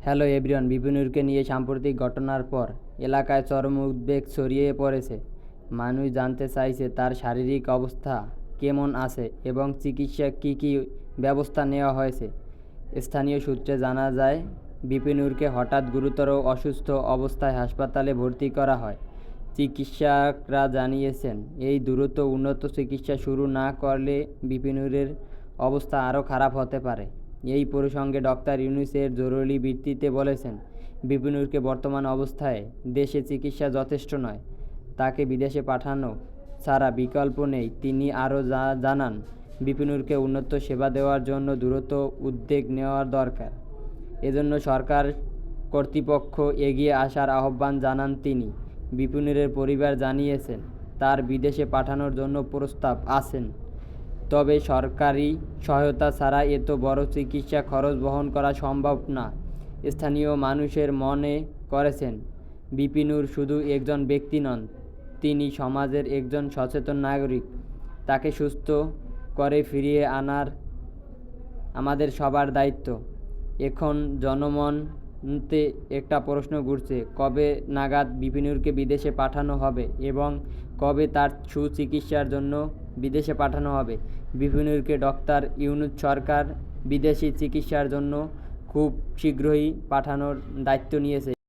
Hello everyone, বিপিনুরকে নিয়ে সাম্প্রতিক ঘটনার পর এলাকায় চরম উদ্বেগ ছড়িয়ে পড়েছে। মানুষ জানতে চাইছে তার শারীরিক অবস্থা কেমন আছে এবং চিকিৎসা কী ব্যবস্থা নেওয়া হয়েছে। স্থানীয় সূত্রে জানা যায়, বিপিনুরকে হঠাৎ গুরুতর অসুস্থ অবস্থায় হাসপাতালে ভর্তি করা হয়। চিকিৎসকরা জানিয়েছেন, এই দ্রুত উন্নত চিকিৎসা শুরু না করলে বিপিনুরের অবস্থা আরও খারাপ হতে পারে। এই প্রসঙ্গে ডক্টর ইউনূসের জরুরি ভিত্তিতে বলেছেন, বিপিনুরকে বর্তমান অবস্থায় দেশে চিকিৎসা যথেষ্ট নয়, তাকে বিদেশে পাঠানো ছাড়া বিকল্প নেই। তিনি আরও জানান, বিপিনুরকে উন্নত সেবা দেওয়ার জন্য দ্রুত উদ্যোগ নেওয়ার দরকার। এজন্য সরকার কর্তৃপক্ষ এগিয়ে আসার আহ্বান জানান তিনি। বিপিনুরের পরিবার জানিয়েছেন, তার বিদেশে পাঠানোর জন্য প্রস্তাব আছেন, তবে সরকারি সহায়তা ছাড়া এত বড় চিকিৎসা খরচ বহন করা সম্ভব না। স্থানীয় মানুষের মনে করেছেন, বিপিনুর শুধু একজন ব্যক্তি নন, তিনি সমাজের একজন সচেতন নাগরিক। তাকে সুস্থ করে ফিরিয়ে আনার আমাদের সবার দায়িত্ব। এখন জনমনে একটা প্রশ্ন ঘুরছে, কবে নাগাদ বিপিনুরকে বিদেশে পাঠানো হবে এবং কবে তার সুচিকিৎসার জন্য বিদেশে পাঠানো হবে। বিপিনুরকে ডক্টর ইউনূস সরকার বিদেশি চিকিৎসার জন্য খুব শীঘ্রই পাঠানোর দায়িত্ব নিয়েছে।